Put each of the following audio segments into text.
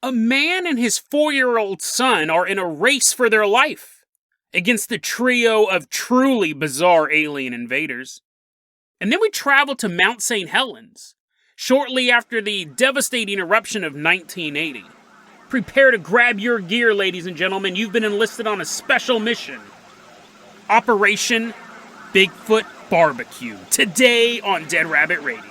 A man and his 4-year-old son are in a race for their life against the trio of truly bizarre alien invaders. And then we travel to Mount St. Helens, shortly after the devastating eruption of 1980. Prepare to grab your gear, ladies and gentlemen. You've been enlisted on a special mission. Operation Bigfoot BBQ. Today on Dead Rabbit Radio.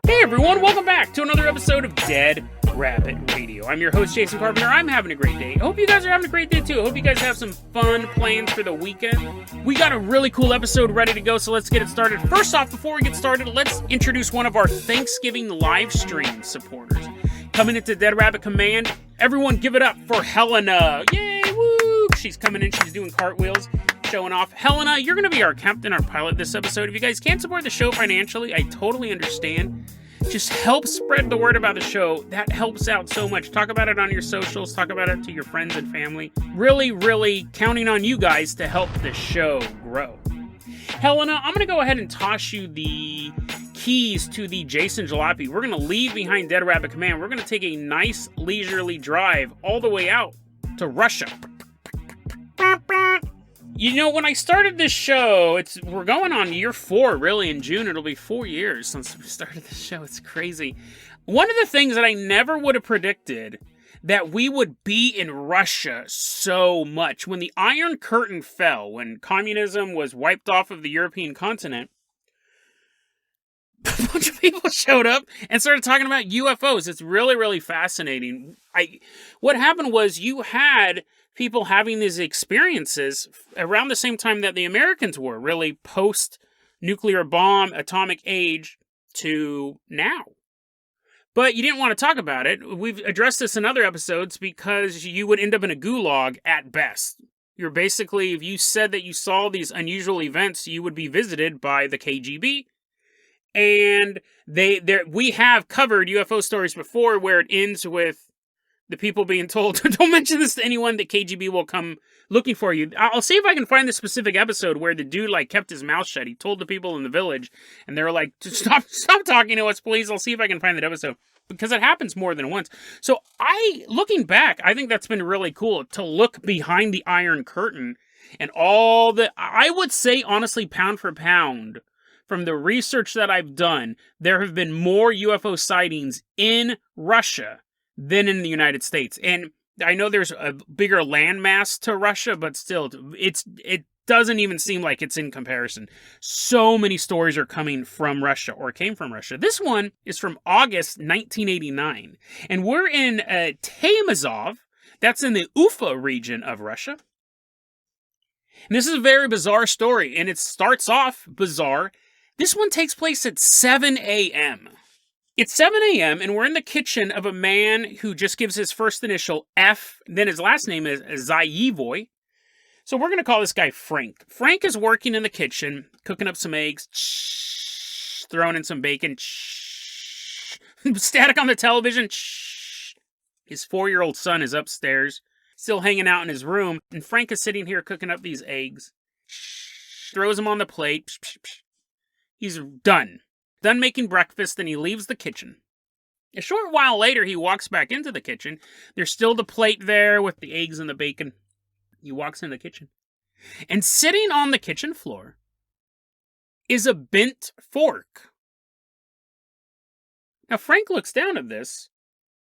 Hey everyone, welcome back to another episode of Dead Rabbit Radio. I'm your host, Jason Carpenter. I'm having a great day. I hope you guys are having a great day too. I hope you guys have some fun plans for the weekend. We got a really cool episode ready to go, so let's get it started. First off, before we get started, let's introduce one of our Thanksgiving live stream supporters. Coming into Dead Rabbit Command, everyone give it up for Helena. Yay, woo! She's coming in, she's doing cartwheels, showing off. Helena, you're going to be our captain, our pilot this episode. If you guys can't support the show financially, I totally understand. Just help spread the word about the show. That helps out so much. Talk about it on your socials. Talk about it to your friends and family. Really, really counting on you guys to help the show grow. Helena, I'm going to go ahead and toss you the keys to the Jason Jalopy. We're going to leave behind Dead Rabbit Command. We're going to take a nice leisurely drive all the way out to Russia. You know, when I started this show, we're going on year 4, really. In June, it'll be 4 years since we started this show. It's crazy. One of the things that I never would have predicted, that we would be in Russia so much. When the Iron Curtain fell, when communism was wiped off of the European continent, a bunch of people showed up and started talking about UFOs. It's really, really fascinating. What happened was you had people having these experiences around the same time that the Americans were, really post-nuclear bomb, atomic age to now. But you didn't want to talk about it. We've addressed this in other episodes because you would end up in a gulag at best. You're basically, if you said that you saw these unusual events, you would be visited by the KGB. And we have covered UFO stories before where it ends with the people being told, don't mention this to anyone, that KGB will come looking for you. I'll see if I can find the specific episode where the dude, kept his mouth shut. He told the people in the village, and they were like, stop talking to us, please. I'll see if I can find that episode. Because it happens more than once. So looking back, I think that's been really cool to look behind the Iron Curtain and all I would say, honestly, pound for pound, from the research that I've done, there have been more UFO sightings in Russia than in the United States. And I know there's a bigger landmass to Russia, but still, it doesn't even seem like it's in comparison. So many stories are coming from Russia, or came from Russia. This one is from August 1989, and we're in Temazov. That's in the Ufa region of Russia. And this is a very bizarre story, and it starts off bizarre. This one takes place at 7 a.m., It's 7 a.m., and we're in the kitchen of a man who just gives his first initial F, then his last name is Zayevoy. So we're going to call this guy Frank. Frank is working in the kitchen, cooking up some eggs, throwing in some bacon, static on the television. His 4-year-old son is upstairs, still hanging out in his room, and Frank is sitting here cooking up these eggs, throws them on the plate. He's done making breakfast, and he leaves the kitchen. A short while later, he walks back into the kitchen. There's still the plate there with the eggs and the bacon. He walks in the kitchen. And sitting on the kitchen floor is a bent fork. Now, Frank looks down at this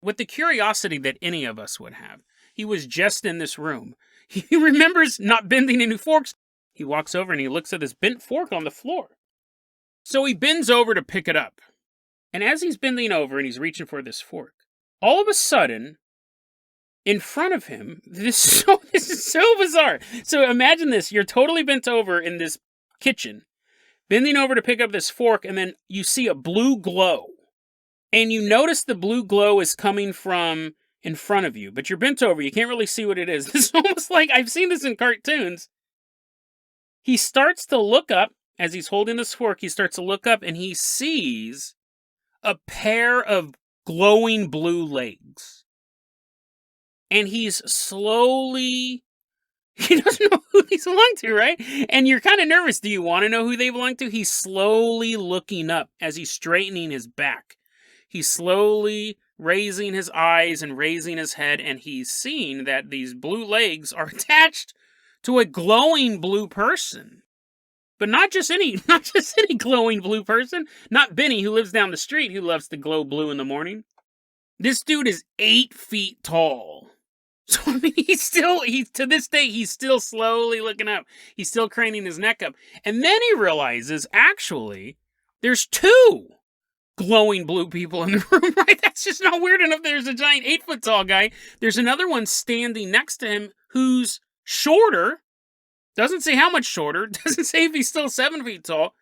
with the curiosity that any of us would have. He was just in this room. He remembers not bending any forks. He walks over and he looks at this bent fork on the floor. So he bends over to pick it up. And as he's bending over and he's reaching for this fork, all of a sudden, in front of him, this is so bizarre. So imagine this. You're totally bent over in this kitchen, bending over to pick up this fork, and then you see a blue glow. And you notice the blue glow is coming from in front of you, but you're bent over. You can't really see what it is. This is almost like, I've seen this in cartoons. He starts to look up. As he's holding this fork, he starts to look up and he sees a pair of glowing blue legs. And he's slowly He doesn't know who these belong to, right? And you're kind of nervous. Do you want to know who they belong to? He's slowly looking up as he's straightening his back. He's slowly raising his eyes and raising his head, and he's seeing that these blue legs are attached to a glowing blue person. But not just any glowing blue person. Not Benny, who lives down the street, who loves to glow blue in the morning. This dude is 8 feet tall. So, I mean, to this day, he's still slowly looking up. He's still craning his neck up. And then he realizes, actually, there's 2 glowing blue people in the room, right? That's just not weird enough. There's a giant 8-foot tall guy. There's another one standing next to him who's shorter. Doesn't say how much shorter. Doesn't say if he's still 7 feet tall.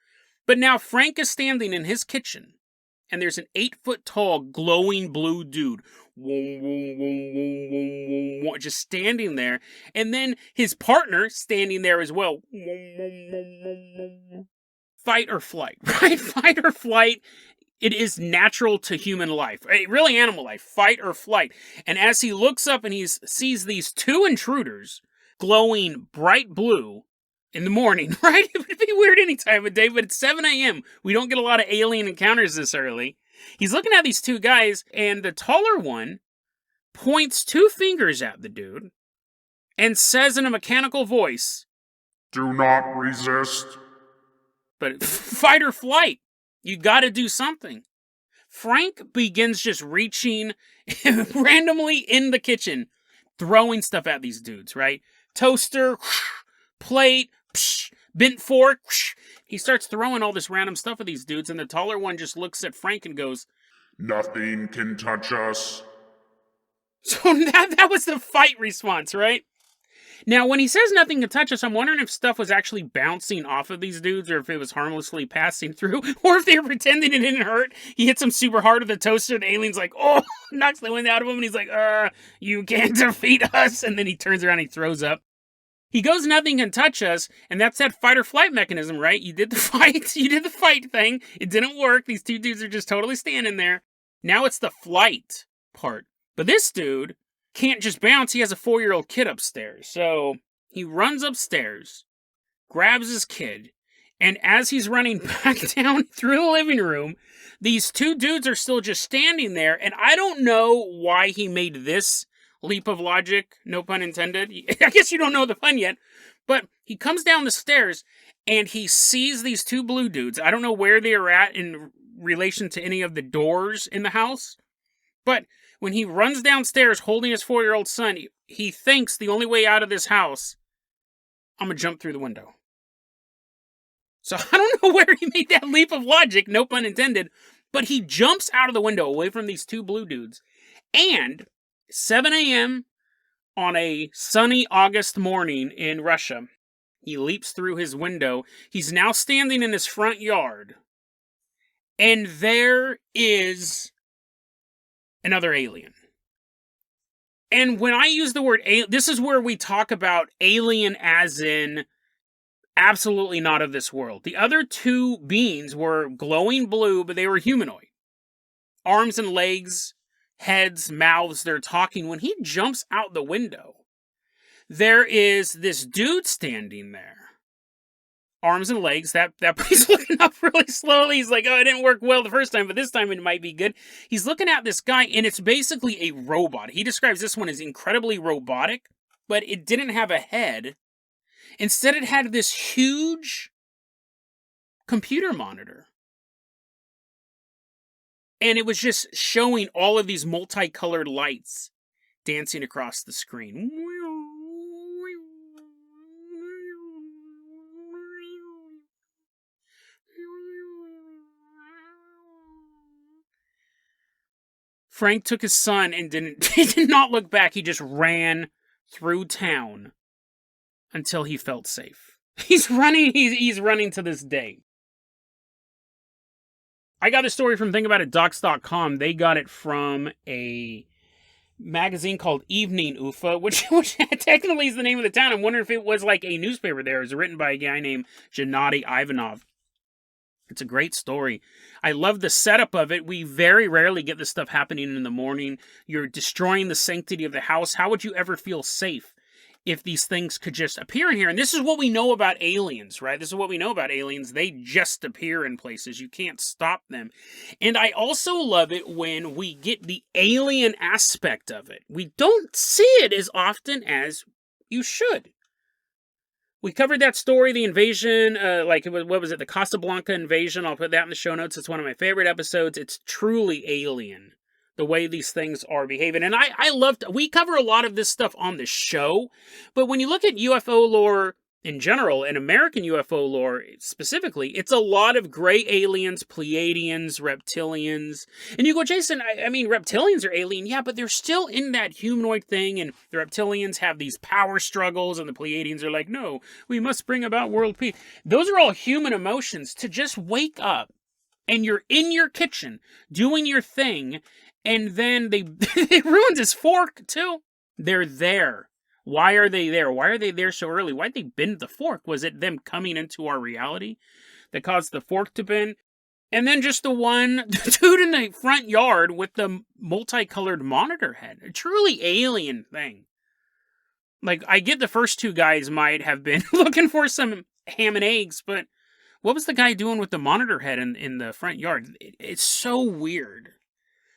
But now Frank is standing in his kitchen. And there's an 8-foot tall glowing blue dude. Just standing there. And then his partner standing there as well. Fight or flight, right? Fight or flight. It is natural to human life, really animal life, fight or flight. And as he looks up and he sees these 2 intruders glowing bright blue in the morning, right? It would be weird any time of day, but it's 7 a.m. We don't get a lot of alien encounters this early. He's looking at these 2 guys, and the taller one points 2 fingers at the dude and says in a mechanical voice, "Do not resist." But fight or flight. You gotta do something. Frank begins just reaching randomly in the kitchen, throwing stuff at these dudes, right? Toaster, plate, bent fork. He starts throwing all this random stuff at these dudes, and the taller one just looks at Frank and goes, "Nothing can touch us." So that was the fight response, right? Now, when he says nothing can touch us, I'm wondering if stuff was actually bouncing off of these dudes, or if it was harmlessly passing through, or if they were pretending it didn't hurt. He hits him super hard with the toaster, the alien's like, oh, knocks the wind out of him, and he's like, you can't defeat us, and then he turns around and he throws up. He goes, nothing can touch us, and that's that fight or flight mechanism, right? You did the fight thing, it didn't work, these 2 dudes are just totally standing there. Now it's the flight part. But this dude can't just bounce, he has a 4-year-old kid upstairs. So he runs upstairs, grabs his kid, and as he's running back down through the living room, these 2 dudes are still just standing there, and I don't know why he made this leap of logic, no pun intended. I guess you don't know the pun yet, but he comes down the stairs, and he sees these 2 blue dudes. I don't know where they are at in relation to any of the doors in the house, but when he runs downstairs holding his 4-year-old son, he thinks the only way out of this house, I'm going to jump through the window. So I don't know where he made that leap of logic, no pun intended, but he jumps out of the window away from these 2 blue dudes. And 7 a.m. on a sunny August morning in Russia, he leaps through his window. He's now standing in his front yard. And there is another alien. And when I use the word alien, this is where we talk about alien as in absolutely not of this world. The other 2 beings were glowing blue, but they were humanoid. Arms and legs, heads, mouths, they're talking. When he jumps out the window, there is this dude standing there. Arms and legs, that he's looking up really slowly. He's like, oh, it didn't work well the first time, but this time it might be good. He's looking at this guy, and it's basically a robot. He describes this one as incredibly robotic, but it didn't have a head. Instead, it had this huge computer monitor. And it was just showing all of these multicolored lights dancing across the screen. Frank took his son and he did not look back. He just ran through town until he felt safe. He's running to this day. I got a story from thinkaboutitdocs.com. They got it from a magazine called Evening UFA, which technically is the name of the town. I'm wondering if it was like a newspaper there. It was written by a guy named Gennady Ivanov. It's a great story. I love the setup of it. We very rarely get this stuff happening in the morning. You're destroying the sanctity of the house. How would you ever feel safe if these things could just appear in here. And this is what we know about aliens, right? This is what we know about aliens. They just appear in places. You can't stop them. And I also love it when we get the alien aspect of it. We don't see it as often as you should. We covered that story, the invasion, what was it, the Casa Blanca invasion. I'll put that in the show notes. It's one of my favorite episodes. It's truly alien, the way these things are behaving. And we cover a lot of this stuff on the show, but when you look at UFO lore in general, and American UFO lore specifically, it's a lot of gray aliens, Pleiadians, reptilians. And you go, Jason, I mean, reptilians are alien, yeah, but they're still in that humanoid thing, and the reptilians have these power struggles, and the Pleiadians are like, no, we must bring about world peace. Those are all human emotions. To just wake up, and you're in your kitchen, doing your thing, and then it ruins his fork, too. They're there. Why are they there? Why are they there so early? Why'd they bend the fork? Was it them coming into our reality that caused the fork to bend? And then just the dude in the front yard with the multicolored monitor head. A truly alien thing. Like, I get the first two guys might have been looking for some ham and eggs, but what was the guy doing with the monitor head in the front yard? It's so weird.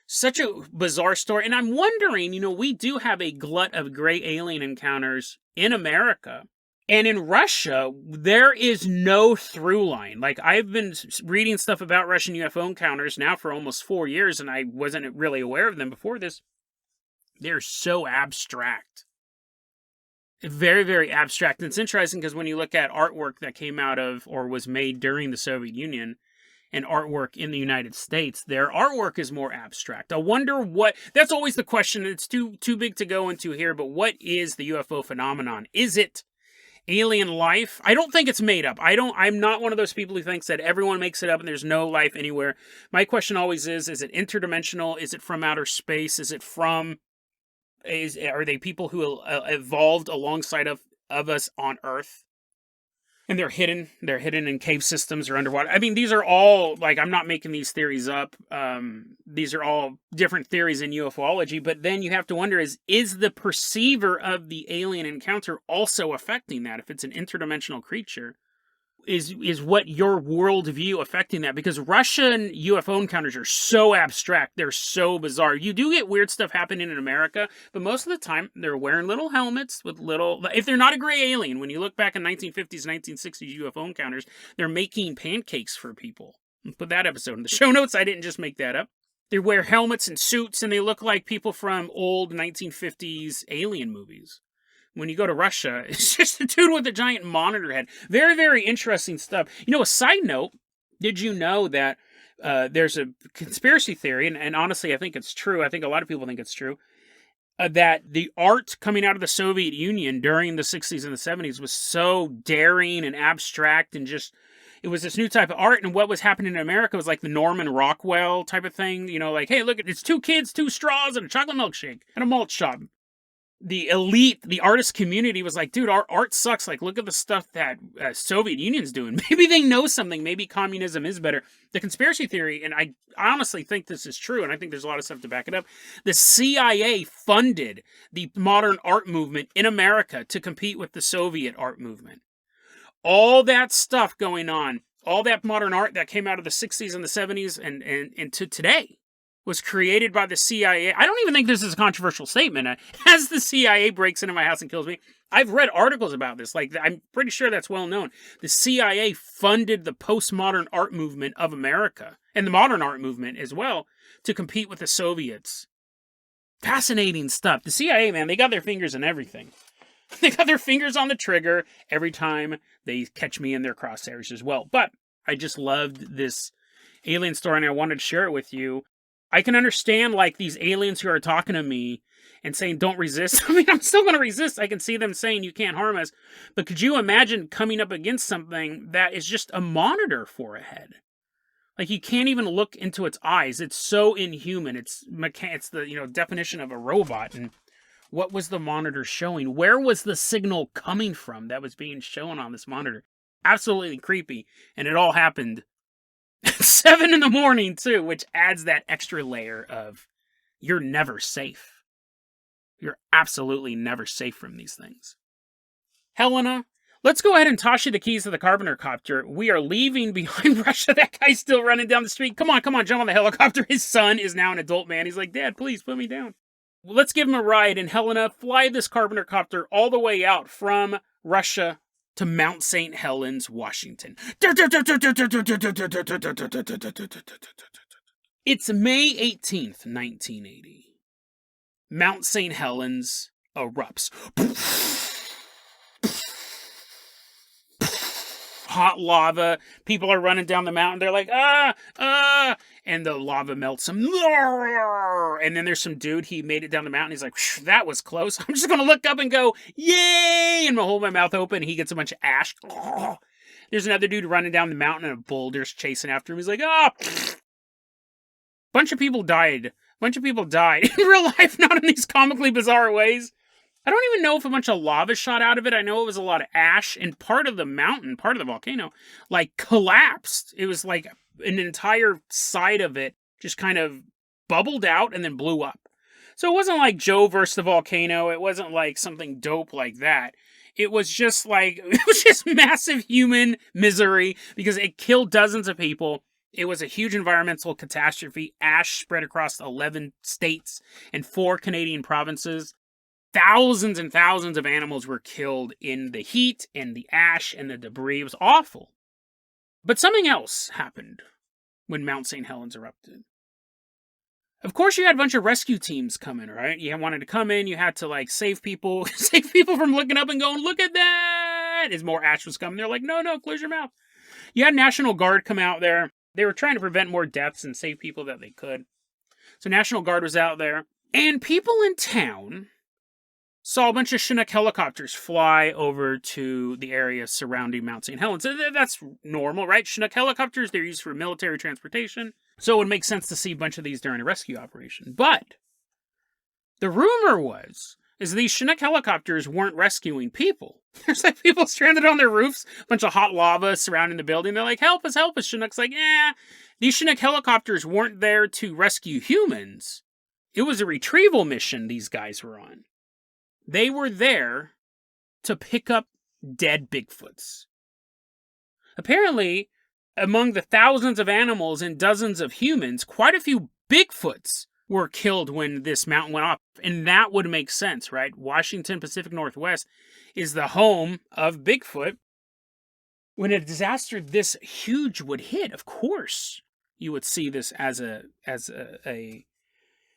Such a bizarre story. And I'm wondering, we do have a glut of gray alien encounters in America. And in Russia, there is no through line. Like, I've been reading stuff about Russian UFO encounters now for almost 4 years, and I wasn't really aware of them before this. They're so abstract. Very, very abstract. And it's interesting because when you look at artwork that came out of or was made during the Soviet Union, and artwork in the United States, their artwork is more abstract. I wonder that's always the question. It's too big to go into here, but what is the UFO phenomenon? Is it alien life? I don't think it's made up. I'm not one of those people who thinks that everyone makes it up and there's no life anywhere. My question always is it interdimensional? Is it from outer space? Are they people who evolved alongside of us on Earth? And they're hidden in cave systems or underwater. I mean, these are all, I'm not making these theories up. These are all different theories in ufology, but then you have to wonder, is the perceiver of the alien encounter also affecting that? If it's an interdimensional creature, is what your worldview affecting that? Because Russian UFO encounters are so abstract. They're so bizarre. You do get weird stuff happening in America, but most of the time they're wearing little helmets with if they're not a gray alien, when you look back in 1950s, 1960s UFO encounters, they're making pancakes for people. I'll put that episode in the show notes. I didn't just make that up. They wear helmets and suits and they look like people from old 1950s alien movies. When you go to Russia, it's just a dude with a giant monitor head. Very, very interesting stuff. A side note, did you know that there's a conspiracy theory, and honestly, I think it's true. I think a lot of people think it's true, that the art coming out of the Soviet Union during the 60s and the 70s was so daring and abstract and just, it was this new type of art, and what was happening in America was like the Norman Rockwell type of thing. Hey, look, it's 2 kids, 2 straws, and a chocolate milkshake, and a malt shop. The elite, the artist community was like, dude, our art sucks. Like, look at the stuff that Soviet Union's doing. Maybe they know something. Maybe communism is better. The conspiracy theory, and I honestly think this is true, and I think there's a lot of stuff to back it up. The CIA funded the modern art movement in America to compete with the Soviet art movement. All that stuff going on, all that modern art that came out of the 60s and the 70s and to today, was created by the CIA. I don't even think this is a controversial statement. As the CIA breaks into my house and kills me, I've read articles about this. I'm pretty sure that's well known. The CIA funded the postmodern art movement of America, and the modern art movement as well, to compete with the Soviets. Fascinating stuff. The CIA, man, they got their fingers in everything. They got their fingers on the trigger every time they catch me in their crosshairs as well. But I just loved this alien story, and I wanted to share it with you. I can understand, these aliens who are talking to me and saying, don't resist. I mean, I'm still going to resist. I can see them saying, you can't harm us. But could you imagine coming up against something that is just a monitor for a head? You can't even look into its eyes. It's so inhuman. It's the, definition of a robot. And what was the monitor showing? Where was the signal coming from that was being shown on this monitor? Absolutely creepy. And it all happened 7 in the morning too, which adds that extra layer of you're never safe. You're absolutely never safe from these things. Helena, let's go ahead and toss you the keys to the Carpenter copter. We are leaving behind Russia. That guy's still running down the street. Come on, jump on the helicopter. His son is now an adult man. He's like, Dad, please put me down. Well, let's give him a ride. And Helena, fly this Carpenter copter all the way out from Russia to Mount St. Helens, Washington. It's May 18th, 1980. Mount St. Helens erupts. Hot lava. People are running down the mountain. They're like, and the lava melts them. And then there's some dude, he made it down the mountain. He's like, that was close. I'm just going to look up and go, yay! And hold my mouth open. He gets a bunch of ash. There's another dude running down the mountain and a boulder's chasing after him. He's like, Bunch of people died in real life, not in these comically bizarre ways. I don't even know if a bunch of lava shot out of it. I know it was a lot of ash, and part of the mountain, part of the volcano, like collapsed. It was like an entire side of it just kind of bubbled out and then blew up. So it wasn't like Joe versus the volcano. It wasn't like something dope like that. It was just massive human misery because it killed dozens of people. It was a huge environmental catastrophe. Ash spread across 11 states and 4 Canadian provinces. Thousands and thousands of animals were killed in the heat and the ash and the debris. It was awful. But something else happened when Mount St. Helens erupted. Of course, you had a bunch of rescue teams coming, right? You wanted to come in, you had to save people from looking up and going, look at that! As more ash was coming, they're like, no, close your mouth. You had National Guard come out there. They were trying to prevent more deaths and save people that they could. So National Guard was out there. And people in town saw a bunch of Chinook helicopters fly over to the area surrounding Mount St. Helens. That's normal, right? Chinook helicopters, they're used for military transportation. So it would make sense to see a bunch of these during a rescue operation. But the rumor is these Chinook helicopters weren't rescuing people. There's people stranded on their roofs, a bunch of hot lava surrounding the building. They're like, help us. Chinook's like, these Chinook helicopters weren't there to rescue humans. It was a retrieval mission these guys were on. They were there to pick up dead Bigfoots. Apparently, among the thousands of animals and dozens of humans, quite a few Bigfoots were killed when this mountain went off. And that would make sense, right? Washington, Pacific Northwest is the home of Bigfoot. When a disaster this huge would hit, of course, you would see this as a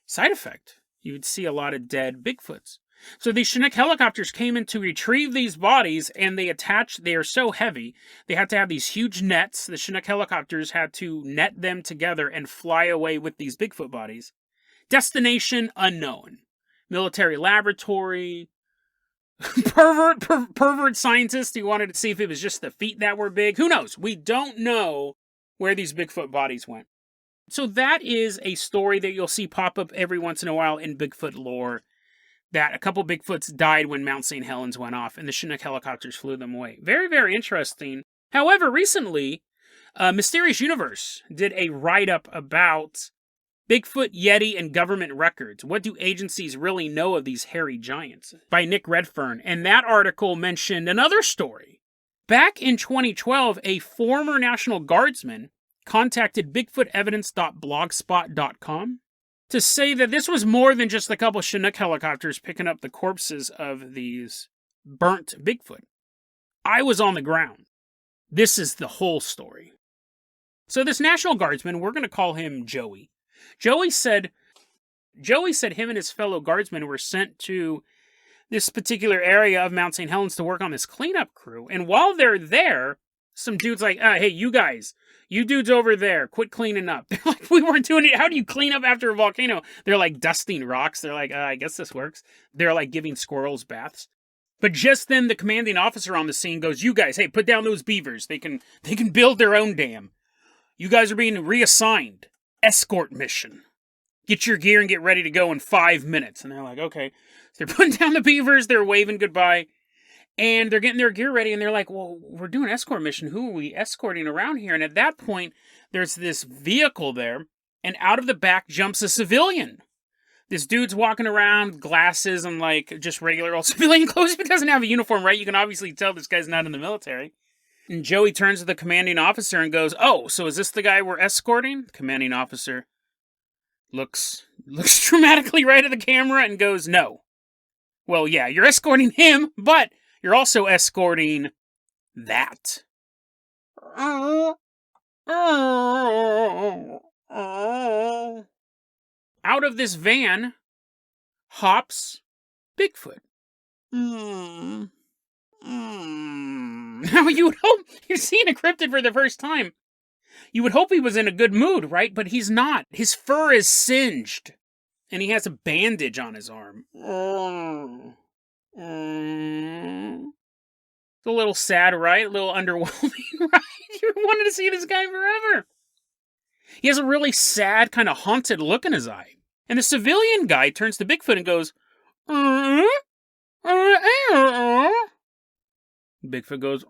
side effect. You would see a lot of dead Bigfoots. So these Chinook helicopters came in to retrieve these bodies, and they are so heavy, they had to have these huge nets. The Chinook helicopters had to net them together and fly away with these Bigfoot bodies. Destination unknown. Military laboratory. Pervert scientist who wanted to see if it was just the feet that were big. Who knows? We don't know where these Bigfoot bodies went. So that is a story that you'll see pop up every once in a while in Bigfoot lore. That a couple Bigfoots died when Mount St. Helens went off and the Chinook helicopters flew them away. Very, very interesting. However, recently, Mysterious Universe did a write-up about Bigfoot, Yeti, and government records. What do agencies really know of these hairy giants? By Nick Redfern. And that article mentioned another story. Back in 2012, a former National Guardsman contacted bigfootevidence.blogspot.com to say that this was more than just a couple Chinook helicopters picking up the corpses of these burnt Bigfoot. I was on the ground. This is the whole story. So this National Guardsman, we're going to call him Joey. Joey said him and his fellow guardsmen were sent to this particular area of Mount St. Helens to work on this cleanup crew. And while they're there, some dude's like, hey, you guys, you dudes over there, quit cleaning up. They're like, we weren't doing it. How do you clean up after a volcano? They're like dusting rocks. They're like, I guess this works. They're like giving squirrels baths. But just then the commanding officer on the scene goes, you guys, hey, put down those beavers. They can build their own dam. You guys are being reassigned. Escort mission. Get your gear and get ready to go in 5 minutes. And they're like, okay. So they're putting down the beavers. They're waving goodbye. And they're getting their gear ready, and they're like, well, we're doing an escort mission. Who are we escorting around here? And at that point, there's this vehicle there, and out of the back jumps a civilian. This dude's walking around with glasses and, like, just regular old civilian clothes. If he doesn't have a uniform, right, you can obviously tell this guy's not in the military. And Joey turns to the commanding officer and goes, "Oh, so is this the guy we're escorting?" The commanding officer looks dramatically right at the camera and goes, "No. Well, yeah, you're escorting him, but you're also escorting that." Out of this van hops Bigfoot. Now you would hope you're seeing a cryptid for the first time. You would hope he was in a good mood, right? But he's not. His fur is singed. And he has a bandage on his arm. It's a little sad, right? A little underwhelming, right? You wanted to see this guy forever. He has a really sad, kind of haunted look in his eye. And the civilian guy turns to Bigfoot and goes, Bigfoot goes,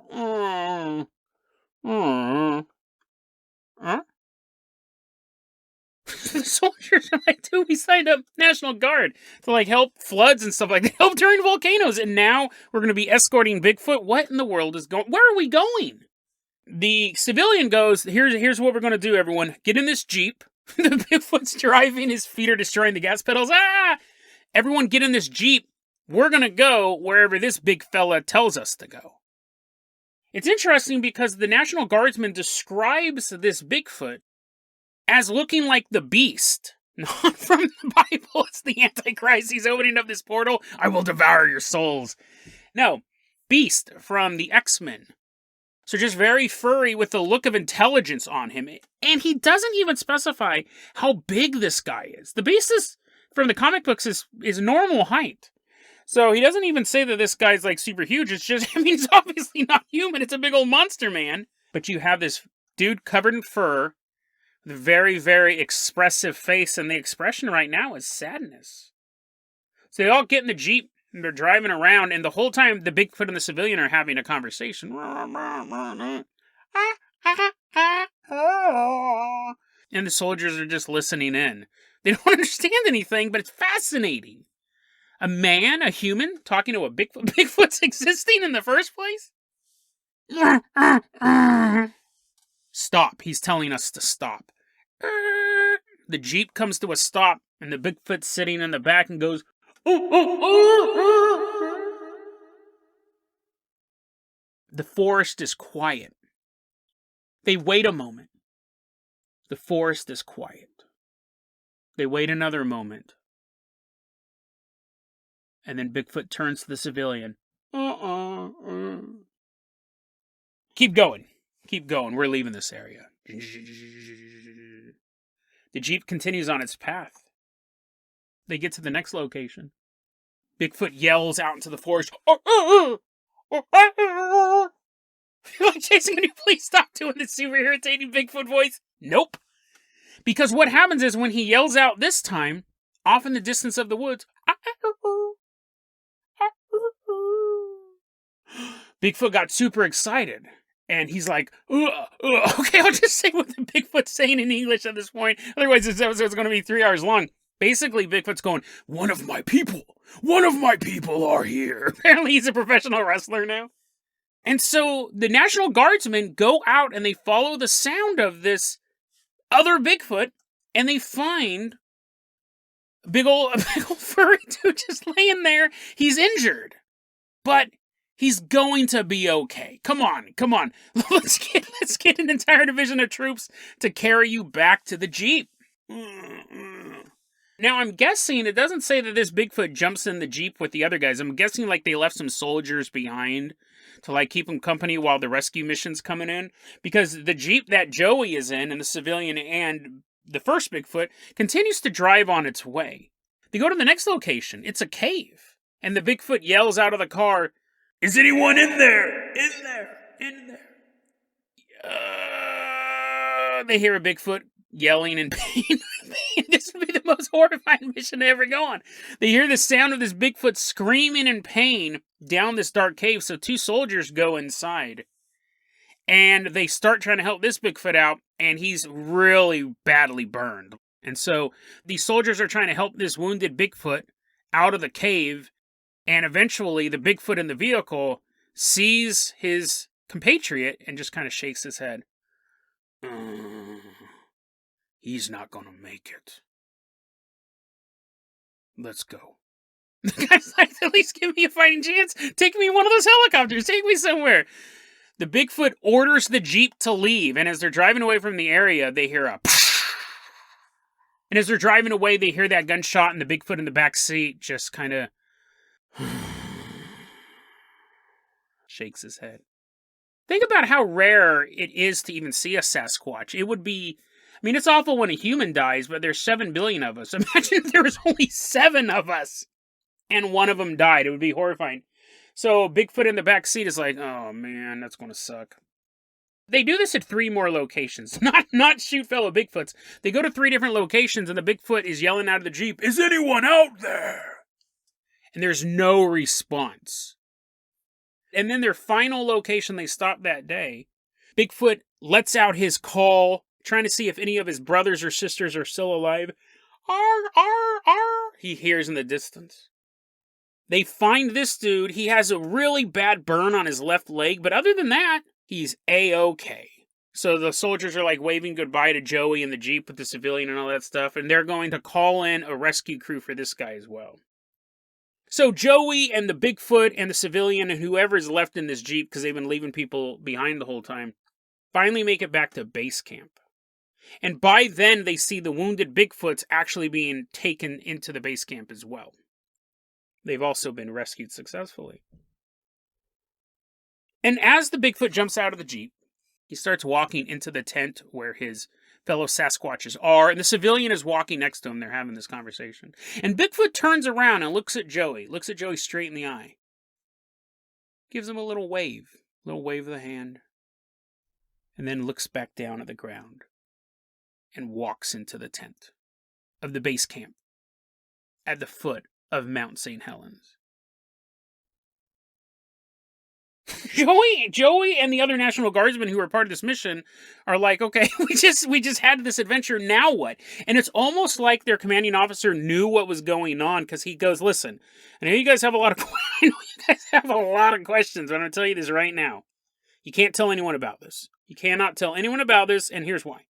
The soldiers are like, dude, we signed up National Guard to, like, help floods and stuff like that, help during volcanoes, and now we're going to be escorting Bigfoot? What in the world is going? Where are we going? The civilian goes, here's what we're going to do, everyone. Get in this Jeep. The Bigfoot's driving, his feet are destroying the gas pedals. Everyone get in this Jeep. We're going to go wherever this big fella tells us to go. It's interesting because the National Guardsman describes this Bigfoot as looking like the Beast. Not from the Bible, it's the Antichrist. He's opening up this portal. I will devour your souls. No, Beast from the X-Men. So just very furry with the look of intelligence on him. And he doesn't even specify how big this guy is. The Beast is, from the comic books, is normal height. So he doesn't even say that this guy's, like, super huge. It's just, I mean, it's obviously not human. It's a big old monster, man. But you have this dude covered in fur, with a very, very expressive face, and the expression right now is sadness. So they all get in the Jeep, and they're driving around, and the whole time the Bigfoot and the civilian are having a conversation. And the soldiers are just listening in. They don't understand anything, but it's fascinating. A man, a human, talking to a Bigfoot. Bigfoot's existing in the first place? Stop. He's telling us to stop. The Jeep comes to a stop, and the Bigfoot's sitting in the back and goes, The forest is quiet. They wait a moment. The forest is quiet. They wait another moment. And then Bigfoot turns to the civilian. Keep going. Keep going. We're leaving this area. The Jeep continues on its path. They get to the next location. Bigfoot yells out into the forest. Jason, can you please stop doing this super irritating Bigfoot voice? Nope. Because what happens is when he yells out this time, off in the distance of the woods, Bigfoot got super excited. And he's like, okay, I'll just say what the Bigfoot's saying in English at this point. Otherwise, this episode's going to be 3 hours long. Basically, Bigfoot's going, one of my people are here. Apparently, he's a professional wrestler now. And so the National Guardsmen go out and they follow the sound of this other Bigfoot, and they find a big old furry dude just laying there. He's injured, but he's going to be okay. Come on. Let's get an entire division of troops to carry you back to the Jeep. Now, I'm guessing, it doesn't say that this Bigfoot jumps in the Jeep with the other guys. I'm guessing, like, they left some soldiers behind to, like, keep him company while the rescue mission's coming in. Because the Jeep that Joey is in, and the civilian and the first Bigfoot, continues to drive on its way. They go to the next location. It's a cave. And the Bigfoot yells out of the car, "Is anyone in there? In there. They hear a Bigfoot yelling in pain. This would be the most horrifying mission to ever go on. They hear the sound of this Bigfoot screaming in pain down this dark cave, so 2 soldiers go inside. And they start trying to help this Bigfoot out, and he's really badly burned. And so these soldiers are trying to help this wounded Bigfoot out of the cave, and eventually the Bigfoot in the vehicle sees his compatriot and just kind of shakes his head. He's not gonna make it. Let's go. The guy's like, at least give me a fighting chance. Take me in one of those helicopters. Take me somewhere. The Bigfoot orders the Jeep to leave, and as they're driving away from the area, they hear a and as they're driving away, they hear that gunshot, and the Bigfoot in the back seat just kind of shakes his head. Think about how rare it is to even see a Sasquatch. It would be, I mean, it's awful when a human dies, but there's 7 billion of us. Imagine if there was only 7 of us, and one of them died. It would be horrifying. So Bigfoot in the back seat is like, oh man, that's going to suck. They do this at 3 more locations. Not shoot fellow Bigfoots. They go to 3 different locations, and the Bigfoot is yelling out of the Jeep, "Is anyone out there?" And there's no response. And then their final location they stop that day, Bigfoot lets out his call, trying to see if any of his brothers or sisters are still alive. Arr, arr, arr, he hears in the distance. They find this dude. He has a really bad burn on his left leg, but other than that, he's A-okay. So the soldiers are like waving goodbye to Joey in the Jeep with the civilian and all that stuff, and they're going to call in a rescue crew for this guy as well. So Joey and the Bigfoot and the civilian and whoever's left in this Jeep, because they've been leaving people behind the whole time, finally make it back to base camp. And by then, they see the wounded Bigfoots actually being taken into the base camp as well. They've also been rescued successfully. And as the Bigfoot jumps out of the Jeep, he starts walking into the tent where his fellow Sasquatches are, and the civilian is walking next to him. They're having this conversation. And Bigfoot turns around and looks at Joey straight in the eye. Gives him a little wave of the hand, and then looks back down at the ground and walks into the tent of the base camp at the foot of Mount St. Helens. Joey and the other National Guardsmen who were part of this mission are like, okay, we just had this adventure, now what? And it's almost like their commanding officer knew what was going on, because he goes, listen, I know you guys have a lot of questions, but I'm going to tell you this right now. You can't tell anyone about this. You cannot tell anyone about this, and here's why.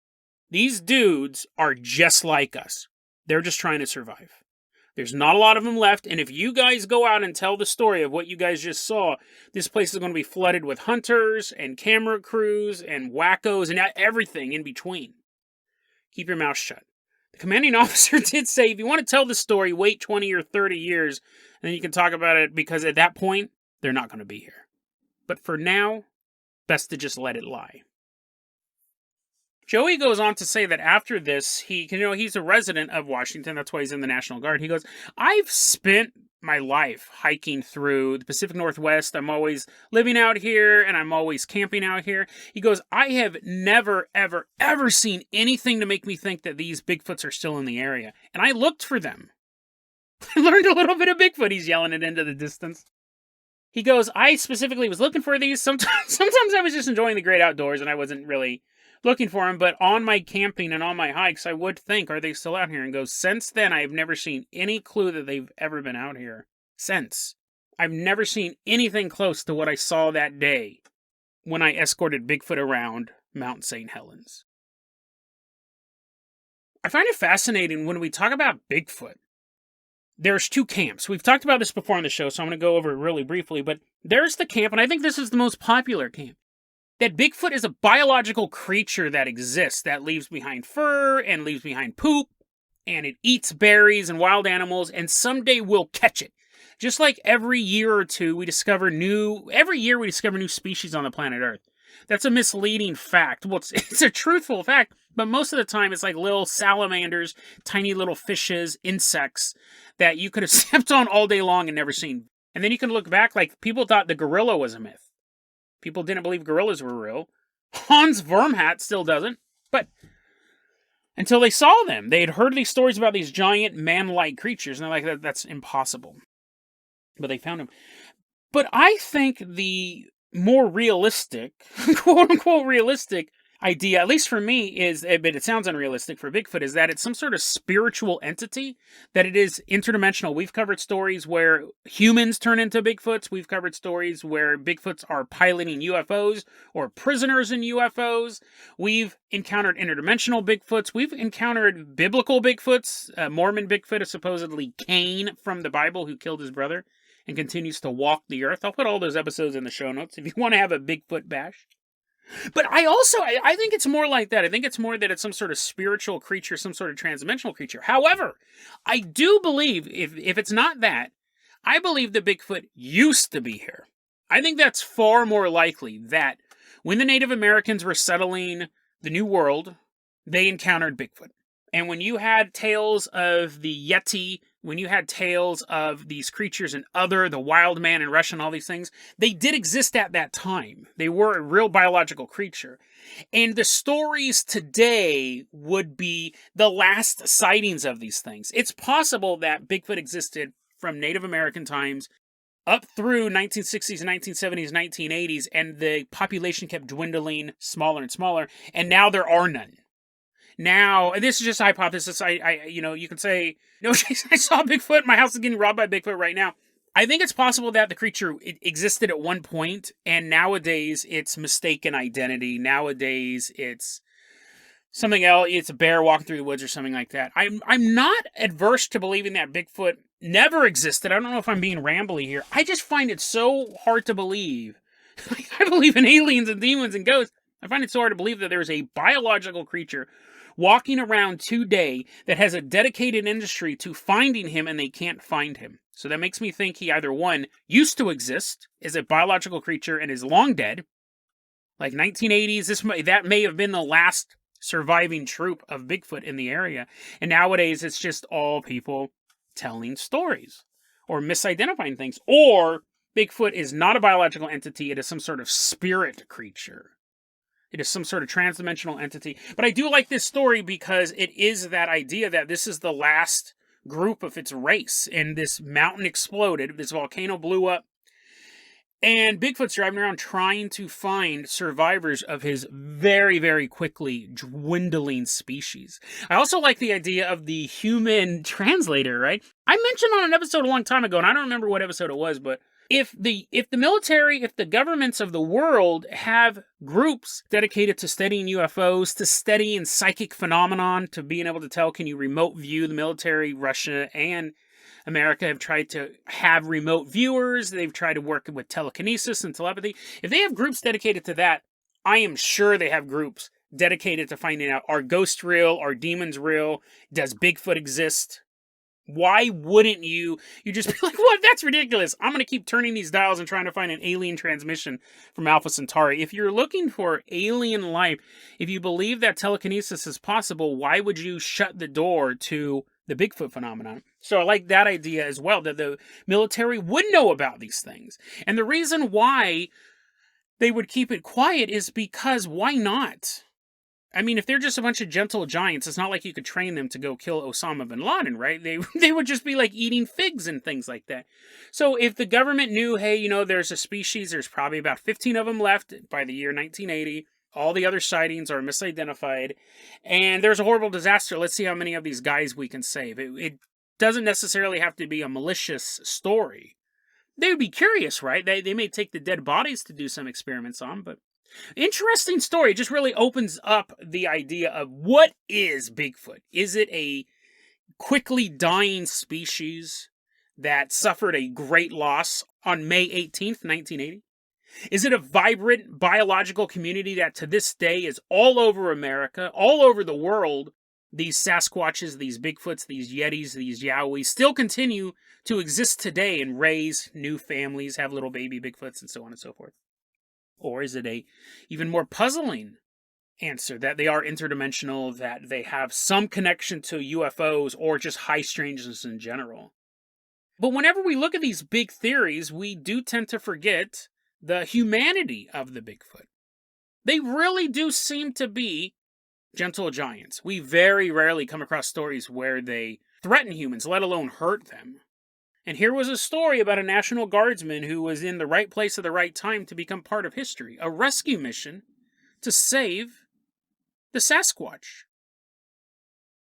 These dudes are just like us. They're just trying to survive. There's not a lot of them left, and if you guys go out and tell the story of what you guys just saw, this place is going to be flooded with hunters and camera crews and wackos and everything in between. Keep your mouth shut. The commanding officer did say, if you want to tell the story, wait 20 or 30 years, and then you can talk about it, because at that point, they're not going to be here. But for now, best to just let it lie. Joey goes on to say that after this, he's a resident of Washington. That's why he's in the National Guard. He goes, I've spent my life hiking through the Pacific Northwest. I'm always living out here, and I'm always camping out here. He goes, I have never, ever, ever seen anything to make me think that these Bigfoots are still in the area. And I looked for them. I learned a little bit of Bigfoot. He's yelling it into the distance. He goes, I specifically was looking for these. Sometimes I was just enjoying the great outdoors, and I wasn't really looking for them, but on my camping and on my hikes, I would think, are they still out here? And goes, since then, I've never seen any clue that they've ever been out here. Since. I've never seen anything close to what I saw that day when I escorted Bigfoot around Mount St. Helens. I find it fascinating when we talk about Bigfoot. There's 2 camps. We've talked about this before on the show, so I'm going to go over it really briefly, but there's the camp, and I think this is the most popular camp, that Bigfoot is a biological creature that exists, that leaves behind fur and leaves behind poop, and it eats berries and wild animals, and someday we'll catch it. Just like every year or two, every year we discover new species on the planet Earth. That's a misleading fact. Well, it's a truthful fact, but most of the time it's like little salamanders, tiny little fishes, insects that you could have stepped on all day long and never seen. And then you can look back, like people thought the gorilla was a myth. People didn't believe gorillas were real. Hans Vermhat still doesn't. But until they saw them, they had heard these stories about these giant man-like creatures, and they're like, that's impossible. But they found them. But I think the more realistic, quote-unquote realistic, idea, at least for me, is, but it sounds unrealistic for Bigfoot, is that it's some sort of spiritual entity, that it is interdimensional. We've covered stories where humans turn into Bigfoots. We've covered stories where Bigfoots are piloting UFOs or prisoners in UFOs. We've encountered interdimensional Bigfoots. We've encountered biblical Bigfoots. Mormon Bigfoot is supposedly Cain from the Bible, who killed his brother and continues to walk the earth. I'll put all those episodes in the show notes if you want to have a Bigfoot bash. But I think it's more like that. I think it's more that it's some sort of spiritual creature, some sort of transdimensional creature. However, I do believe, if it's not that, I believe that Bigfoot used to be here. I think that's far more likely that when the Native Americans were settling the New World, they encountered Bigfoot. And when you had tales of the Yeti, when you had tales of these creatures and the wild man in Russia and all these things, they did exist at that time. They were a real biological creature. And the stories today would be the last sightings of these things. It's possible that Bigfoot existed from Native American times up through 1960s, 1970s, 1980s, and the population kept dwindling smaller and smaller, and now there are none. Now, this is just a hypothesis. You can say, no, I saw Bigfoot. My house is getting robbed by Bigfoot right now. I think it's possible that the creature existed at one point, and nowadays it's mistaken identity. Nowadays it's something else. It's a bear walking through the woods or something like that. I'm not adverse to believing that Bigfoot never existed. I don't know if I'm being rambly here. I just find it so hard to believe. I believe in aliens and demons and ghosts. I find it so hard to believe that there's a biological creature walking around today that has a dedicated industry to finding him, and they can't find him. So that makes me think he either, one, used to exist, is a biological creature, and is long dead. Like 1980s, that may have been the last surviving troop of Bigfoot in the area. And nowadays, it's just all people telling stories or misidentifying things. Or Bigfoot is not a biological entity, it is some sort of spirit creature. It is some sort of transdimensional entity. But I do like this story because it is that idea that this is the last group of its race. And this mountain exploded. This volcano blew up. And Bigfoot's driving around trying to find survivors of his very, very quickly dwindling species. I also like the idea of the human translator, right? I mentioned on an episode a long time ago, and I don't remember what episode it was, but if the military, if the governments of the world have groups dedicated to studying UFOs, to studying psychic phenomenon, to being able to tell, can you remote view the military, Russia and America have tried to have remote viewers, they've tried to work with telekinesis and telepathy. If they have groups dedicated to that, I am sure they have groups dedicated to finding out, are ghosts real, are demons real, does Bigfoot exist? Why wouldn't you just be like, what? That's ridiculous. I'm going to keep turning these dials and trying to find an alien transmission from Alpha Centauri. If you're looking for alien life, if you believe that telekinesis is possible, why would you shut the door to the Bigfoot phenomenon? So I like that idea as well, that the military would know about these things. And the reason why they would keep it quiet is because why not? I mean, if they're just a bunch of gentle giants, it's not like you could train them to go kill Osama bin Laden, right? They would just be like eating figs and things like that. So if the government knew, hey, there's a species, there's probably about 15 of them left by the year 1980. All the other sightings are misidentified. And there's a horrible disaster. Let's see how many of these guys we can save. It doesn't necessarily have to be a malicious story. They would be curious, right? They may take the dead bodies to do some experiments on, but interesting story. It just really opens up the idea of what is Bigfoot. Is it a quickly dying species that suffered a great loss on May 18th, 1980? Is it a vibrant biological community that to this day is all over America, all over the world? These Sasquatches, these Bigfoots, these Yetis, these Yowies still continue to exist today and raise new families, have little baby Bigfoots, and so on and so forth. Or is it a even more puzzling answer that they are interdimensional, that they have some connection to UFOs or just high strangeness in general? But whenever we look at these big theories, we do tend to forget the humanity of the Bigfoot. They really do seem to be gentle giants. We very rarely come across stories where they threaten humans, let alone hurt them. And here was a story about a National Guardsman who was in the right place at the right time to become part of history. A rescue mission to save the Sasquatch.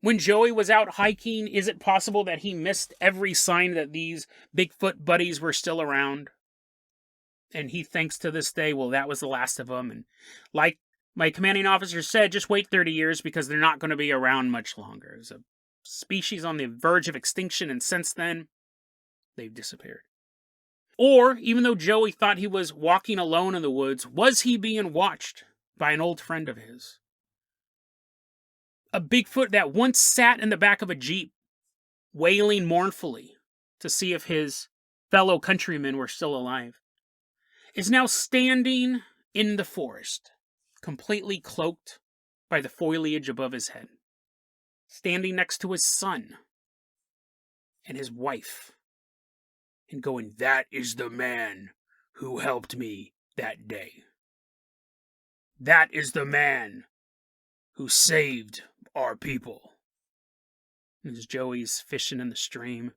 When Joey was out hiking, is it possible that he missed every sign that these Bigfoot buddies were still around? And he thinks to this day, well, that was the last of them. And like my commanding officer said, just wait 30 years because they're not going to be around much longer. It's a species on the verge of extinction, and since then, they've disappeared. Or, even though Joey thought he was walking alone in the woods, was he being watched by an old friend of his? A Bigfoot that once sat in the back of a Jeep, wailing mournfully to see if his fellow countrymen were still alive, is now standing in the forest, completely cloaked by the foliage above his head, standing next to his son and his wife, and going, "That is the man who helped me that day. That is the man who saved our people." And as Joey's fishing in the stream,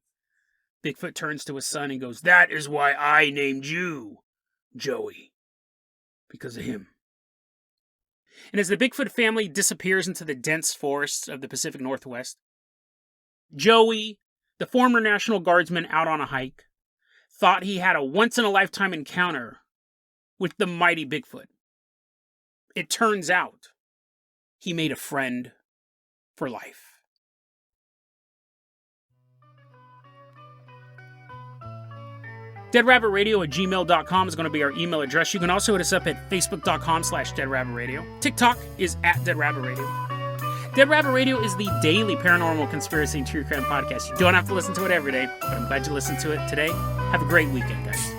Bigfoot turns to his son and goes, "That is why I named you Joey. Because of him." And as the Bigfoot family disappears into the dense forests of the Pacific Northwest, Joey, the former National Guardsman out on a hike, thought he had a once-in-a-lifetime encounter with the mighty Bigfoot. It turns out he made a friend for life. DeadRabbitRadio@gmail.com is going to be our email address. You can also hit us up at Facebook.com/DeadRabbitRadio. TikTok is at DeadRabbitRadio. Dead Rabbit Radio is the daily paranormal conspiracy and true crime podcast. You don't have to listen to it every day, but I'm glad you listened to it today. Have a great weekend, guys.